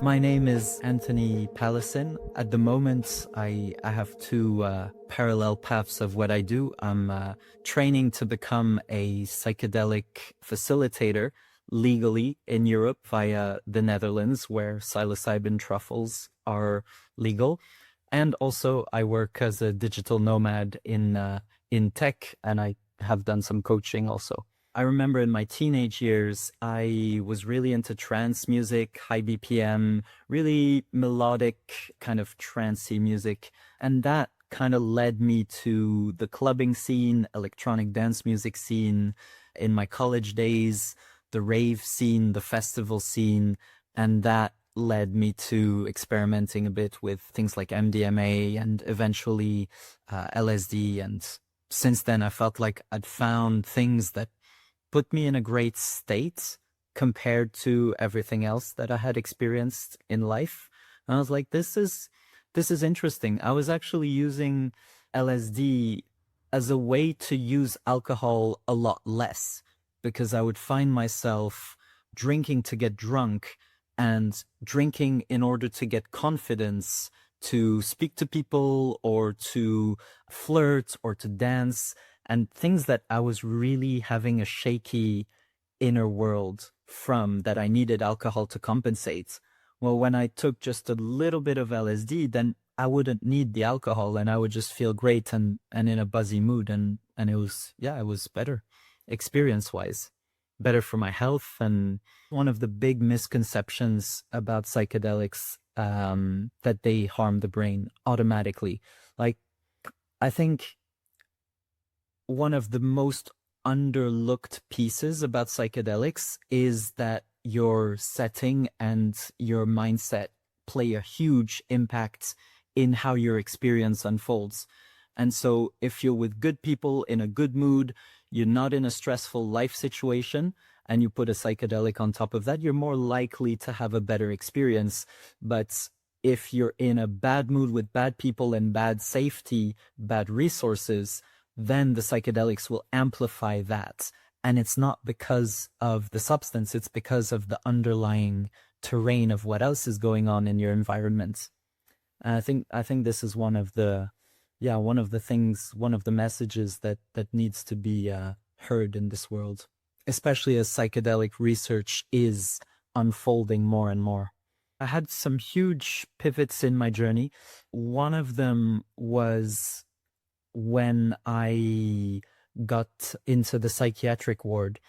My name is Anthony Palacin. At the moment, I have two parallel paths of what I do. I'm training to become a psychedelic facilitator legally in Europe via the Netherlands, where psilocybin truffles are legal. And also, I work as a digital nomad in tech, and I have done some coaching also. I remember in my teenage years, I was really into trance music, high BPM, really melodic, kind of trancey music. And that kind of led me to the clubbing scene, electronic dance music scene in my college days, the rave scene, the festival scene. And that led me to experimenting a bit with things like MDMA and eventually LSD. And since then, I felt like I'd found things that put me in a great state compared to everything else that I had experienced in life. And I was like, this is interesting. I was actually using LSD as a way to use alcohol a lot less, because I would find myself drinking to get drunk and drinking in order to get confidence to speak to people or to flirt or to dance, and things that I was really having a shaky inner world from, that I needed alcohol to compensate. Well, when I took just a little bit of LSD, then I wouldn't need the alcohol and I would just feel great and in a buzzy mood. And it was, yeah, it was better experience wise, better for my health. And one of the big misconceptions about psychedelics, that they harm the brain automatically. Like, I think one of the most underlooked pieces about psychedelics is that your setting and your mindset play a huge impact in how your experience unfolds. And so if you're with good people in a good mood, you're not in a stressful life situation, and you put a psychedelic on top of that, you're more likely to have a better experience. But if you're in a bad mood with bad people and bad safety, bad resources, then the psychedelics will amplify that. And it's not because of the substance, it's because of the underlying terrain of what else is going on in your environment. And I think this is one of the things, one of the messages that needs to be heard in this world, especially as psychedelic research is unfolding more and more. I had some huge pivots in my journey. One of them was when I got into the psychiatric ward.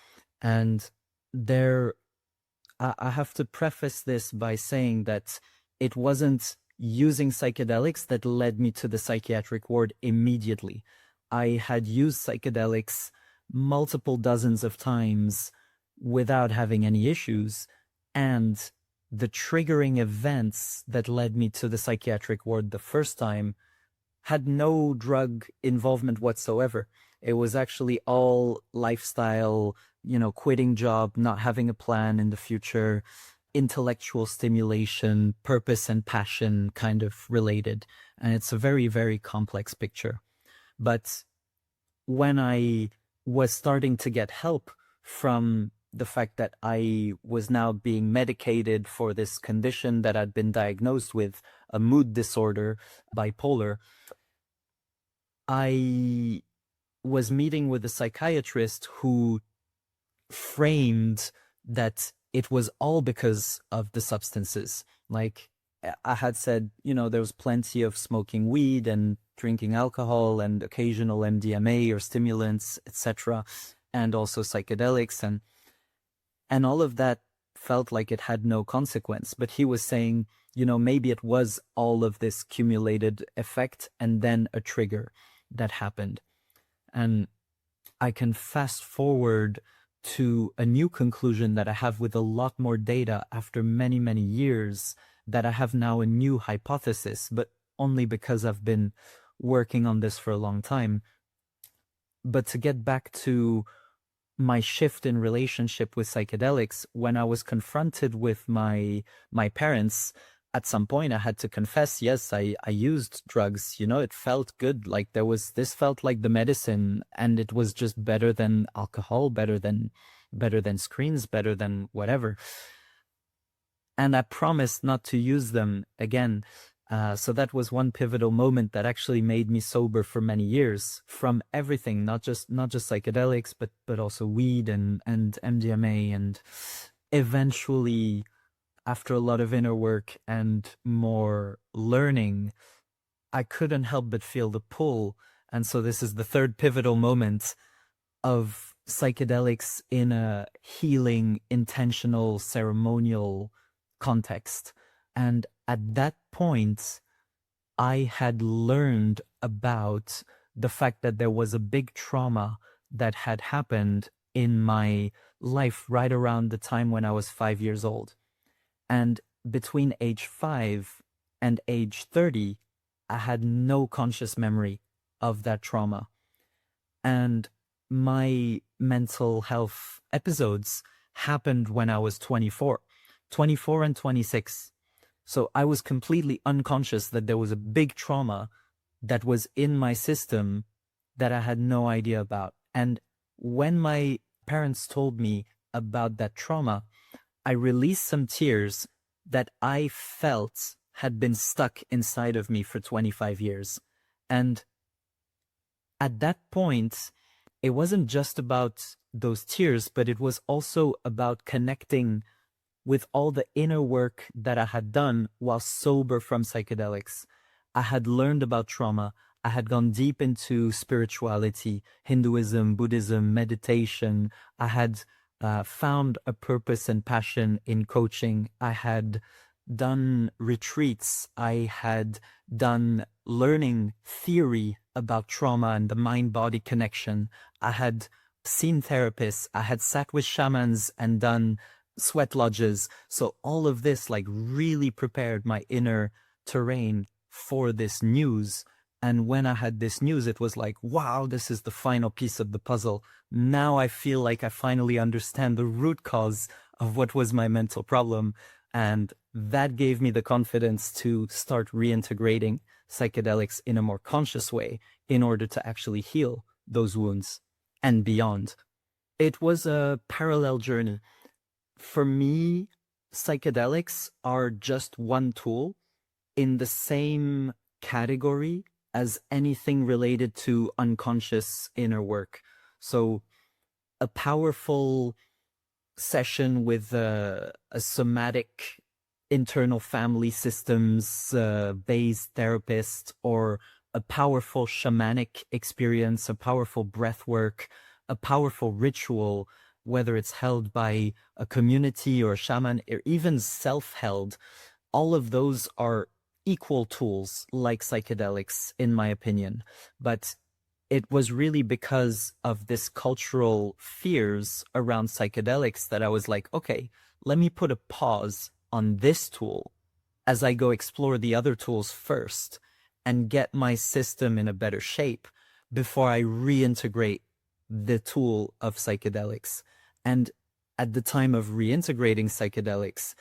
And there, I have to preface this by saying that it wasn't using psychedelics that led me to the psychiatric ward immediately. I had used psychedelics multiple dozens of times without having any issues. And the triggering events that led me to the psychiatric ward the first time had no drug involvement whatsoever. It was actually all lifestyle, quitting job, not having a plan in the future, intellectual stimulation, purpose and passion kind of related. And it's a very, very complex picture. But when I was starting to get help from the fact that I was now being medicated for this condition that I'd been diagnosed with, a mood disorder, bipolar, I was meeting with a psychiatrist who framed that it was all because of the substances. Like I had said, there was plenty of smoking weed and drinking alcohol and occasional MDMA or stimulants, etc., and also psychedelics, and all of that felt like it had no consequence. But he was saying, maybe it was all of this cumulated effect and then a trigger that happened. And I can fast forward to a new conclusion that I have with a lot more data after many, many years, that I have now a new hypothesis, but only because I've been working on this for a long time. But to get back to my shift in relationship with psychedelics, when I was confronted with my parents, at some point I had to confess, yes, I used drugs. It felt good. Like this felt like the medicine, and it was just better than alcohol, better than screens, better than whatever. And I promised not to use them again. So that was one pivotal moment that actually made me sober for many years from everything, not just psychedelics, but also weed and MDMA. And eventually, after a lot of inner work and more learning, I couldn't help but feel the pull. And so this is the third pivotal moment of psychedelics in a healing, intentional, ceremonial context. And at that point, I had learned about the fact that there was a big trauma that had happened in my life right around the time when I was 5 years old. And between age 5 and age 30, I had no conscious memory of that trauma. And my mental health episodes happened when I was 24 and 26. So I was completely unconscious that there was a big trauma that was in my system that I had no idea about. And when my parents told me about that trauma, I released some tears that I felt had been stuck inside of me for 25 years. And at that point, it wasn't just about those tears, but it was also about connecting with all the inner work that I had done while sober from psychedelics. I had learned about trauma. I had gone deep into spirituality, Hinduism, Buddhism, meditation. I had found a purpose and passion in coaching. I had done retreats. I had done learning theory about trauma and the mind-body connection. I had seen therapists. I had sat with shamans and done sweat lodges. So all of this like really prepared my inner terrain for this news. And when I had this news, it was like, wow, this is the final piece of the puzzle. Now I feel like I finally understand the root cause of what was my mental problem. And that gave me the confidence to start reintegrating psychedelics in a more conscious way in order to actually heal those wounds and beyond. It was a parallel journey. For me, psychedelics are just one tool in the same category as anything related to unconscious inner work. So a powerful session with a somatic internal family systems based therapist, or a powerful shamanic experience, a powerful breath work, a powerful ritual, whether it's held by a community or a shaman, or even self-held, all of those are equal tools like psychedelics, in my opinion. But it was really because of this cultural fears around psychedelics that I was like, okay, let me put a pause on this tool as I go explore the other tools first and get my system in a better shape before I reintegrate the tool of psychedelics. And at the time of reintegrating psychedelics,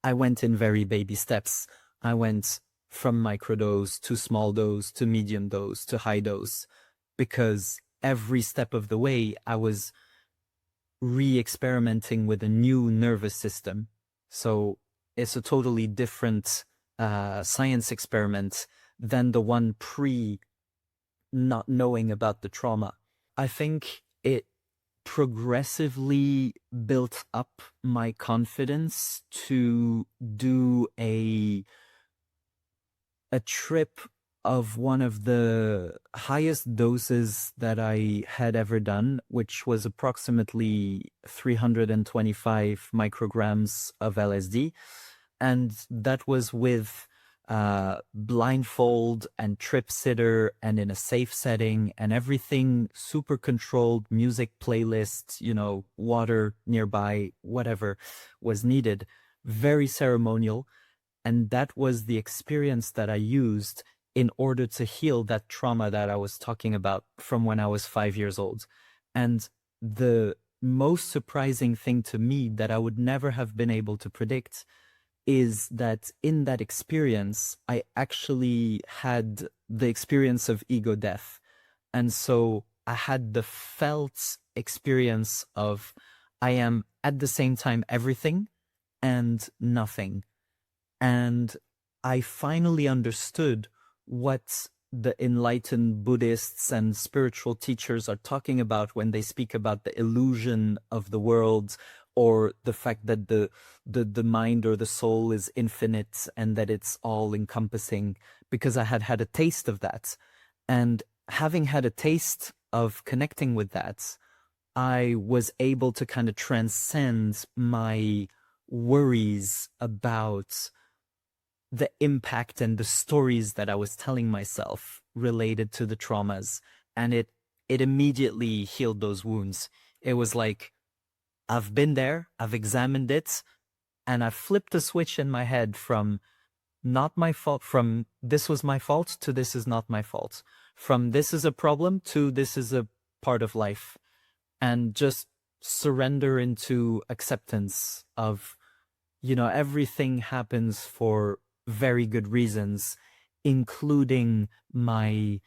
I went in very baby steps. I went from microdose to small dose to medium dose to high dose, because every step of the way I was re-experimenting with a new nervous system. So it's a totally different science experiment than the one pre not knowing about the trauma. I think it progressively built up my confidence to do a trip of one of the highest doses that I had ever done, which was approximately 325 micrograms of LSD. And that was with blindfold and trip sitter and in a safe setting and everything super controlled, music playlist, water nearby, whatever was needed. Very ceremonial. And that was the experience that I used in order to heal that trauma that I was talking about from when I was 5 years old. And the most surprising thing to me that I would never have been able to predict is that in that experience, I actually had the experience of ego death. And so I had the felt experience of I am at the same time everything and nothing. And I finally understood what the enlightened Buddhists and spiritual teachers are talking about when they speak about the illusion of the world, or the fact that the mind or the soul is infinite and that it's all encompassing, because I had had a taste of that. And having had a taste of connecting with that, I was able to kind of transcend my worries about the impact and the stories that I was telling myself related to the traumas. And it immediately healed those wounds. It was like, I've been there, I've examined it, and I flipped a switch in my head from not my fault, from this was my fault to this is not my fault, from this is a problem to this is a part of life, and just surrender into acceptance of, everything happens for very good reasons, including my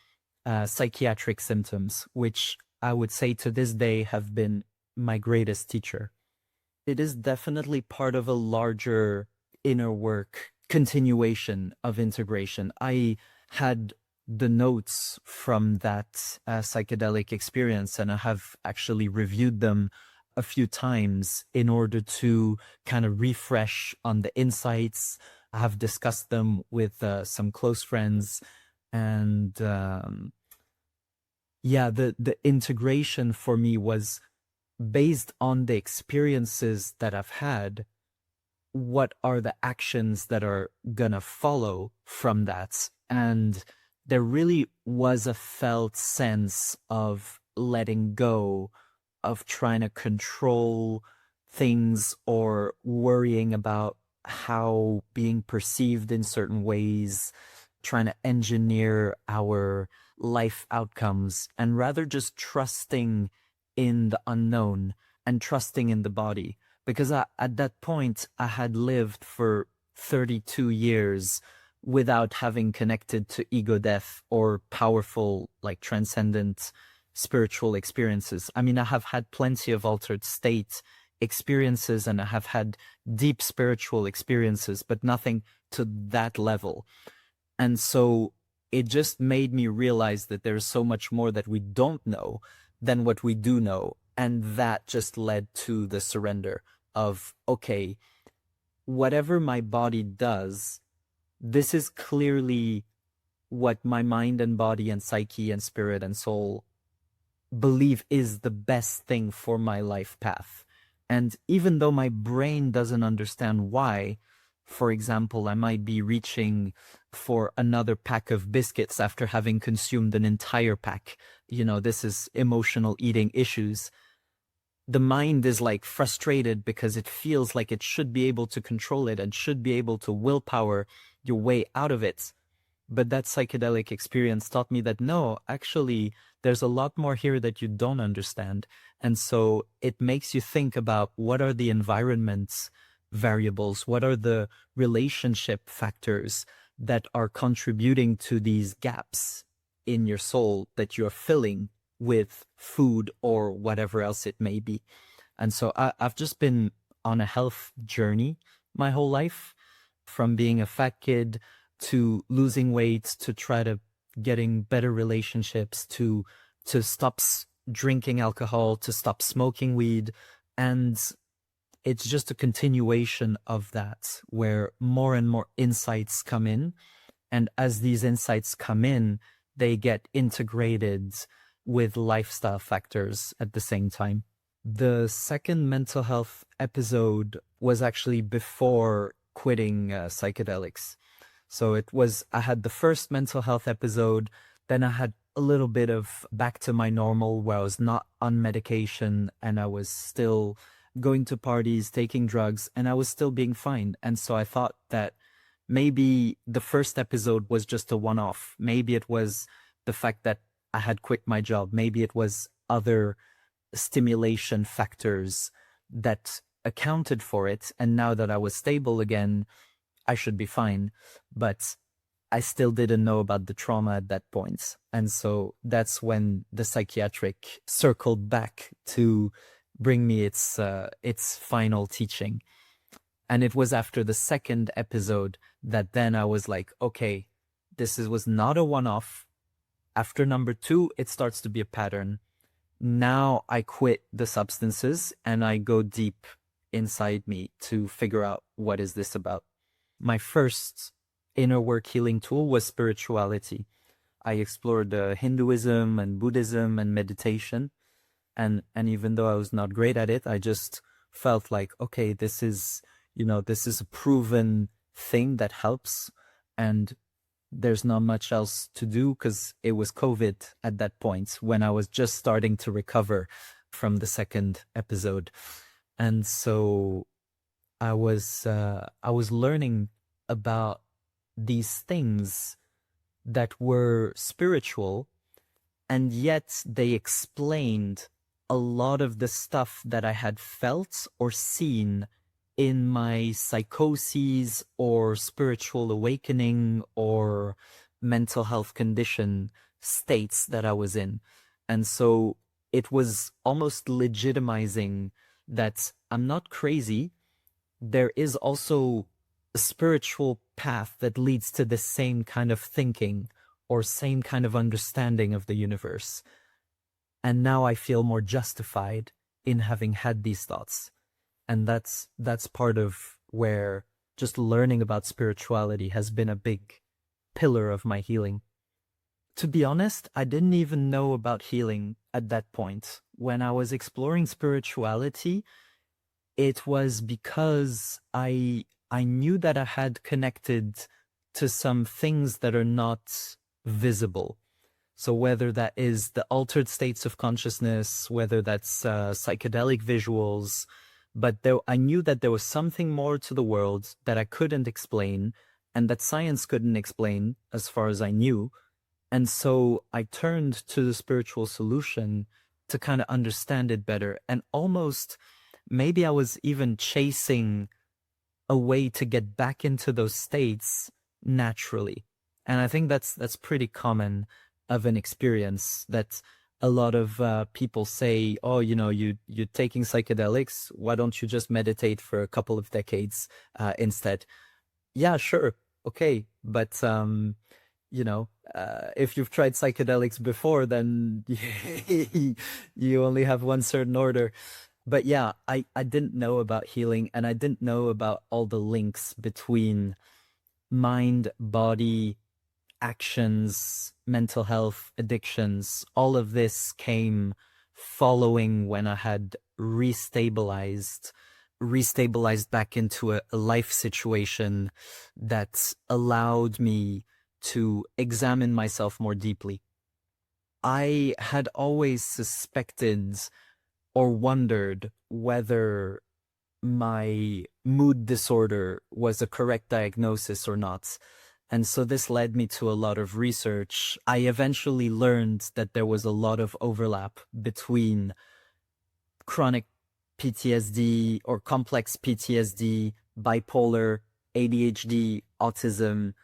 psychiatric symptoms, which I would say to this day have been my greatest teacher. It is definitely part of a larger inner work continuation of integration. I had the notes from that psychedelic experience, and I have actually reviewed them a few times in order to kind of refresh on the insights. I have discussed them with some close friends, and yeah, the integration for me was based on the experiences that I've had. What are the actions that are gonna follow from that? And there really was a felt sense of letting go, of trying to control things or worrying about how being perceived in certain ways, trying to engineer our life outcomes, and rather just trusting in the unknown and trusting in the body. Because at that point, I had lived for 32 years without having connected to ego death or powerful, like transcendent spiritual experiences. I mean, I have had plenty of altered state experiences, and I have had deep spiritual experiences, but nothing to that level. And so it just made me realize that there's so much more that we don't know than what we do know. And that just led to the surrender of, okay, whatever my body does, this is clearly what my mind and body and psyche and spirit and soul believe is the best thing for my life path. And even though my brain doesn't understand why, for example, I might be reaching for another pack of biscuits after having consumed an entire pack. This is emotional eating issues. The mind is like frustrated because it feels like it should be able to control it and should be able to willpower your way out of it. But that psychedelic experience taught me that no, actually, there's a lot more here that you don't understand. And so it makes you think about what are the environment's variables, what are the relationship factors that are contributing to these gaps in your soul that you're filling with food or whatever else it may be. And so I've just been on a health journey my whole life, from being a fat kid to losing weight, to try to getting better relationships, to stop drinking alcohol, to stop smoking weed. And it's just a continuation of that, where more and more insights come in. And as these insights come in, they get integrated with lifestyle factors at the same time. The second mental health episode was actually before quitting psychedelics. So I had the first mental health episode, then I had a little bit of back to my normal where I was not on medication and I was still going to parties, taking drugs, and I was still being fine. And so I thought that maybe the first episode was just a one-off. Maybe it was the fact that I had quit my job. Maybe it was other stimulation factors that accounted for it. And now that I was stable again, I should be fine. But I still didn't know about the trauma at that point. And so that's when the psychiatric circled back to bring me its final teaching. And it was after the second episode that then I was like, okay, was not a one-off. After number two, it starts to be a pattern. Now I quit the substances and I go deep inside me to figure out what is this about. My first inner work healing tool was spirituality. I explored Hinduism and Buddhism and meditation. And even though I was not great at it, I just felt like, okay, this is a proven thing that helps. And there's not much else to do because it was COVID at that point when I was just starting to recover from the second episode. And so I was learning about these things that were spiritual, and yet they explained a lot of the stuff that I had felt or seen in my psychoses or spiritual awakening or mental health condition states that I was in. And so it was almost legitimizing that I'm not crazy. There is also a spiritual path that leads to the same kind of thinking or same kind of understanding of the universe. And now I feel more justified in having had these thoughts. And that's part of where just learning about spirituality has been a big pillar of my healing. To be honest, I didn't even know about healing at that point. When I was exploring spirituality, it was because I knew that I had connected to some things that are not visible. So whether that is the altered states of consciousness, whether that's psychedelic visuals, but I knew that there was something more to the world that I couldn't explain and that science couldn't explain as far as I knew. And so I turned to the spiritual solution to kind of understand it better. And almost maybe I was even chasing a way to get back into those states naturally. And I think that's pretty common of an experience that a lot of people say, oh, you're taking psychedelics. Why don't you just meditate for a couple of decades instead? Yeah, sure. Okay. But, if you've tried psychedelics before, then you only have one certain order. But yeah, I didn't know about healing, and I didn't know about all the links between mind, body, actions, mental health, addictions. All of this came following when I had restabilized back into a life situation that allowed me to examine myself more deeply. I had always suspected or wondered whether my mood disorder was a correct diagnosis or not. And so this led me to a lot of research. I eventually learned that there was a lot of overlap between chronic PTSD or complex PTSD, bipolar, ADHD, autism,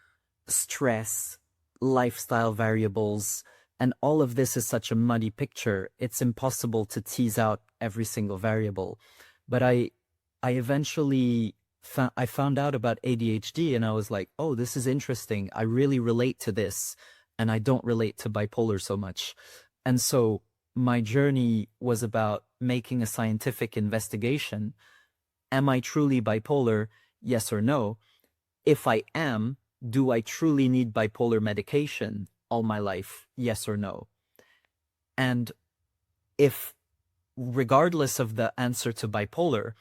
stress, lifestyle variables, and all of this is such a muddy picture. It's impossible to tease out every single variable. But I eventually I found out about ADHD and I was like, oh, this is interesting. I really relate to this and I don't relate to bipolar so much. And so my journey was about making a scientific investigation. Am I truly bipolar? Yes or no? If I am, do I truly need bipolar medication all my life? Yes or no? And if, regardless of the answer to bipolar,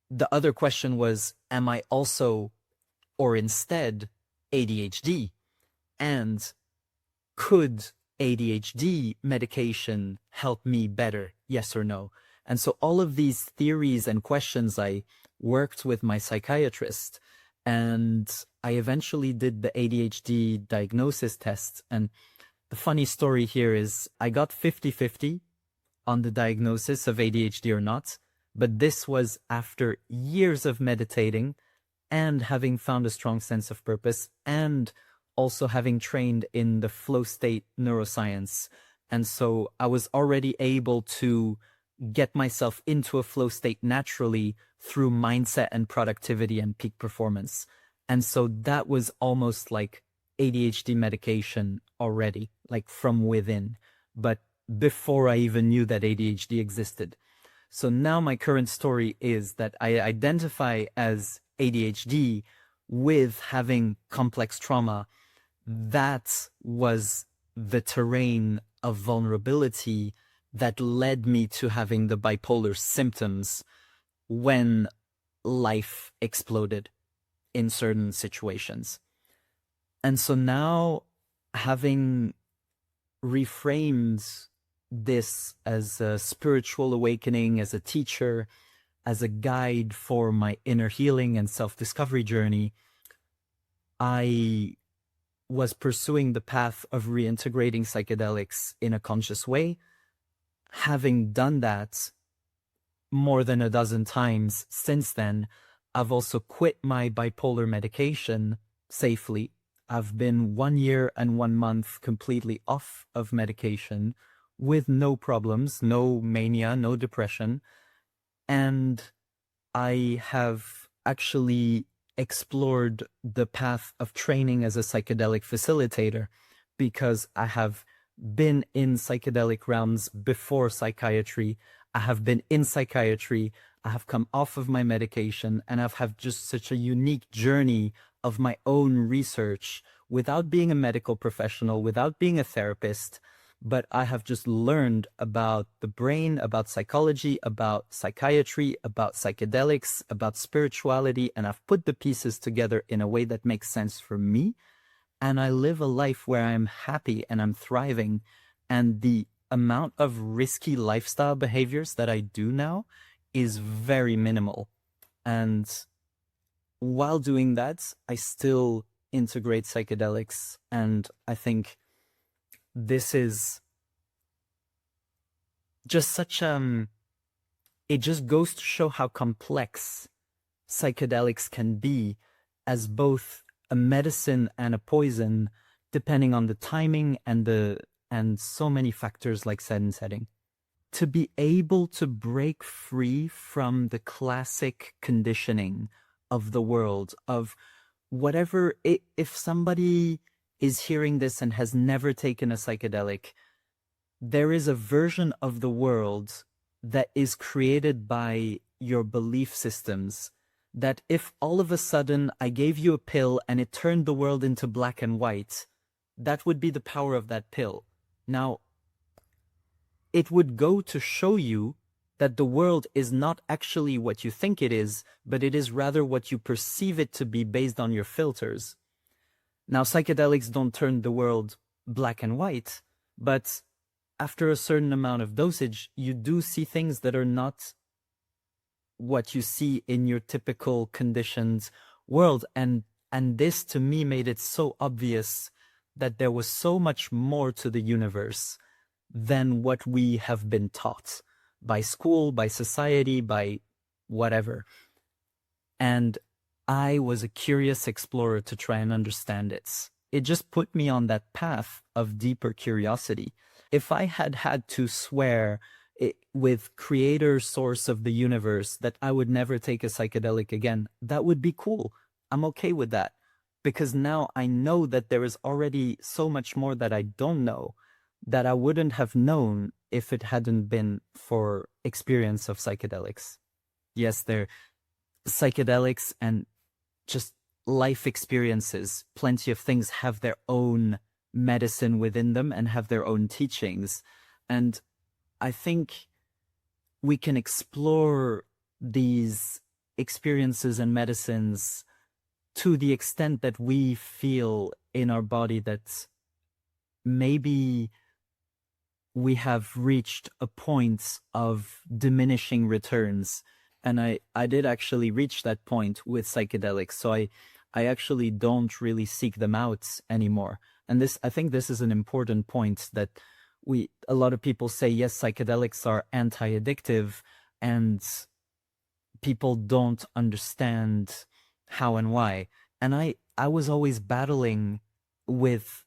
the other question was, am I also, or instead, ADHD? And could ADHD medication help me better? Yes or no? And so all of these theories and questions, I worked with my psychiatrist, and I eventually did the ADHD diagnosis test. And the funny story here is I got 50-50 on the diagnosis of ADHD or not. But this was after years of meditating and having found a strong sense of purpose and also having trained in the flow state neuroscience. And so I was already able to get myself into a flow state naturally through mindset and productivity and peak performance. And so that was almost like ADHD medication already, like from within, but before I even knew that ADHD existed. So now my current story is that I identify as ADHD with having complex trauma. That was the terrain of vulnerability that led me to having the bipolar symptoms when life exploded in certain situations. And so now, having reframed this as a spiritual awakening, as a teacher, as a guide for my inner healing and self-discovery journey, I was pursuing the path of reintegrating psychedelics in a conscious way. Having done that more than a dozen times since then, I've also quit my bipolar medication safely. I've been 1 year and 1 month completely off of medication with no problems, no mania, no depression. And I have actually explored the path of training as a psychedelic facilitator because I have been in psychedelic realms before psychiatry. I have been in psychiatry. I have come off of my medication, and I've had just such a unique journey of my own research without being a medical professional, without being a therapist. But I have just learned about the brain, about psychology, about psychiatry, about psychedelics, about spirituality, and I've put the pieces together in a way that makes sense for me. And I live a life where I'm happy and I'm thriving. And the amount of risky lifestyle behaviors that I do now is very minimal. And while doing that, I still integrate psychedelics. And I think this is just such it just goes to show how complex psychedelics can be as both a medicine and a poison, depending on the timing and so many factors like set and setting. To be able to break free from the classic conditioning of the world, of whatever, if somebody is hearing this and has never taken a psychedelic, there is a version of the world that is created by your belief systems, that if all of a sudden I gave you a pill and it turned the world into black and white, that would be the power of that pill. Now, it would go to show you that the world is not actually what you think it is, but it is rather what you perceive it to be based on your filters. Now, psychedelics don't turn the world black and white, but after a certain amount of dosage, you do see things that are not what you see in your typical conditioned world. And this to me made it so obvious that there was so much more to the universe than what we have been taught by school, by society, by whatever. And I was a curious explorer to try and understand it. It just put me on that path of deeper curiosity. If I had had to swear with creator source of the universe that I would never take a psychedelic again, that would be cool. I'm okay with that, because now I know that there is already so much more that I don't know that I wouldn't have known if it hadn't been for experience of psychedelics. Yes, they're psychedelics and just life experiences. Plenty of things have their own medicine within them and have their own teachings. And I think we can explore these experiences and medicines to the extent that we feel in our body that maybe we have reached a point of diminishing returns. And I did actually reach that point with psychedelics. So I actually don't really seek them out anymore. And this, I think this is an important point, that a lot of people say, yes, psychedelics are anti-addictive, and people don't understand how and why. And I was always battling with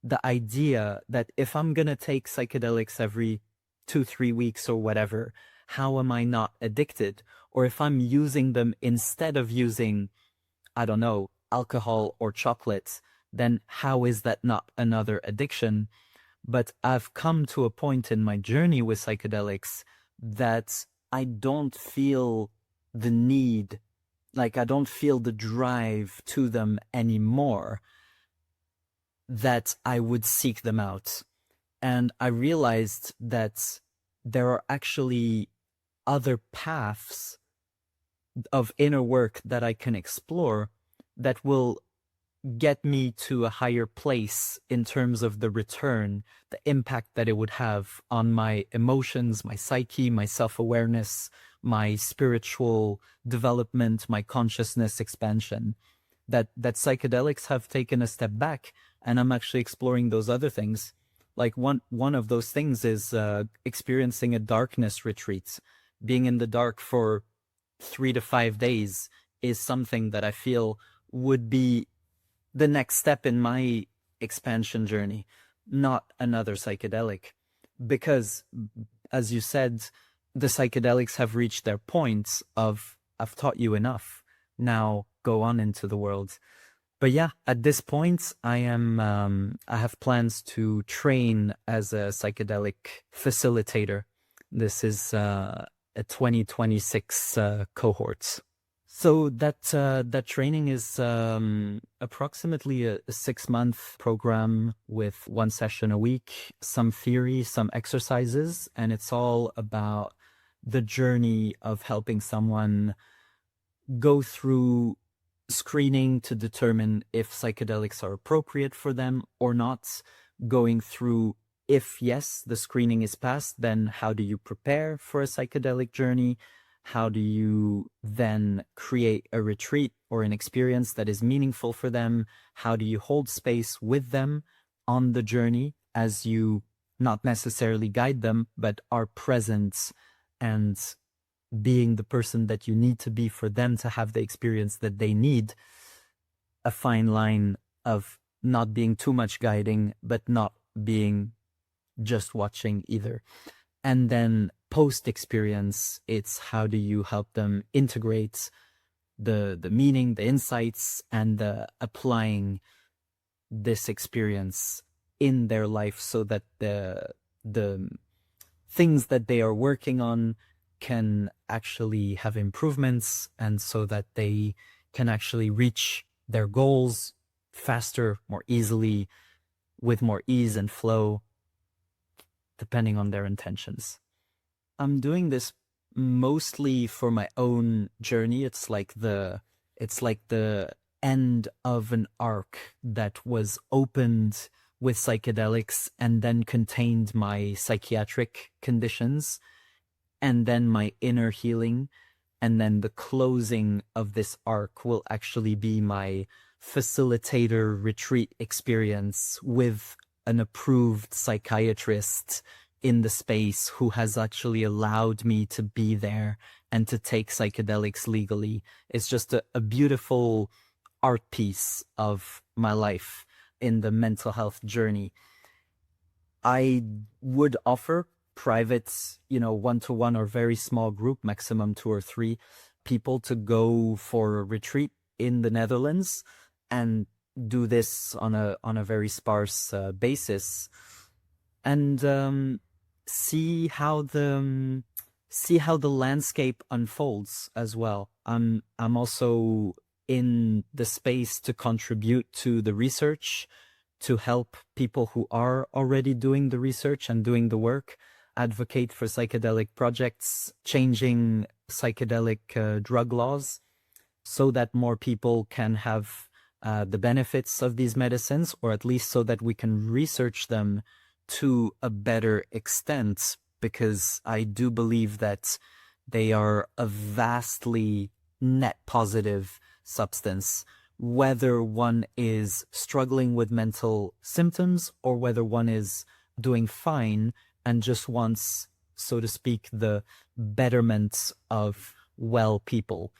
the idea that if I'm going to take psychedelics every 2-3 weeks or whatever, how am I not addicted? Or if I'm using them instead of using, I don't know, alcohol or chocolate, then how is that not another addiction? But I've come to a point in my journey with psychedelics that I don't feel the need, like I don't feel the drive to them anymore, that I would seek them out. And I realized that there are actually other paths of inner work that I can explore that will get me to a higher place in terms of the return, the impact that it would have on my emotions, my psyche, my self-awareness, my spiritual development, my consciousness expansion. That psychedelics have taken a step back, and I'm actually exploring those other things. Like one of those things is experiencing a darkness retreat. Being in the dark for 3 to 5 days is something that I feel would be the next step in my expansion journey, not another psychedelic. Because, as you said, the psychedelics have reached their points of, I've taught you enough, now go on into the world. But yeah, at this point, I have plans to train as a psychedelic facilitator. This is a 2026 cohort. So that training is approximately a 6-month program with 1 session a week, some theory, some exercises, and it's all about the journey of helping someone go through screening to determine if psychedelics are appropriate for them or not, going through, if yes, the screening is passed, then how do you prepare for a psychedelic journey? How do you then create a retreat or an experience that is meaningful for them? How do you hold space with them on the journey as you not necessarily guide them, but are present and being the person that you need to be for them to have the experience that they need? A fine line of not being too much guiding, but not being just watching either. And then post-experience, it's how do you help them integrate the meaning, the insights, and applying this experience in their life so that the things that they are working on can actually have improvements, and so that they can actually reach their goals faster, more easily, with more ease and flow, depending on their intentions. I'm doing this mostly for my own journey. It's like the end of an arc that was opened with psychedelics and then contained my psychiatric conditions, and then my inner healing. And then the closing of this arc will actually be my facilitator retreat experience with an approved psychiatrist in the space who has actually allowed me to be there and to take psychedelics legally. It's just a beautiful art piece of my life in the mental health journey. I would offer private, 1-to-1 or very small group, maximum 2 or 3 people, to go for a retreat in the Netherlands and do this on a very sparse basis, and see how the landscape unfolds as well. I'm also in the space to contribute to the research, to help people who are already doing the research and doing the work, advocate for psychedelic projects, changing psychedelic drug laws so that more people can have the benefits of these medicines, or at least so that we can research them to a better extent, because I do believe that they are a vastly net positive substance, whether one is struggling with mental symptoms or whether one is doing fine and just wants, so to speak, the betterment of well people.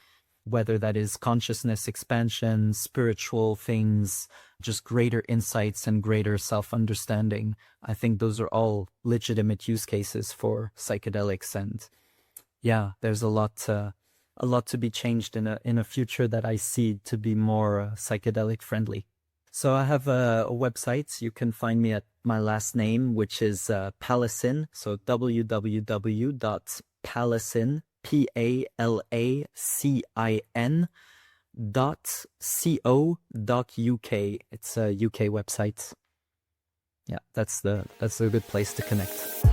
whether that is consciousness expansion, spiritual things, just greater insights and greater self-understanding. I think those are all legitimate use cases for psychedelics. And yeah, there's a lot to be changed in a future that I see to be more psychedelic friendly. So I have a website. You can find me at my last name, which is Palacin. So www.palacin, PALACIN.co.uk. It's a UK website. Yeah, that's a good place to connect.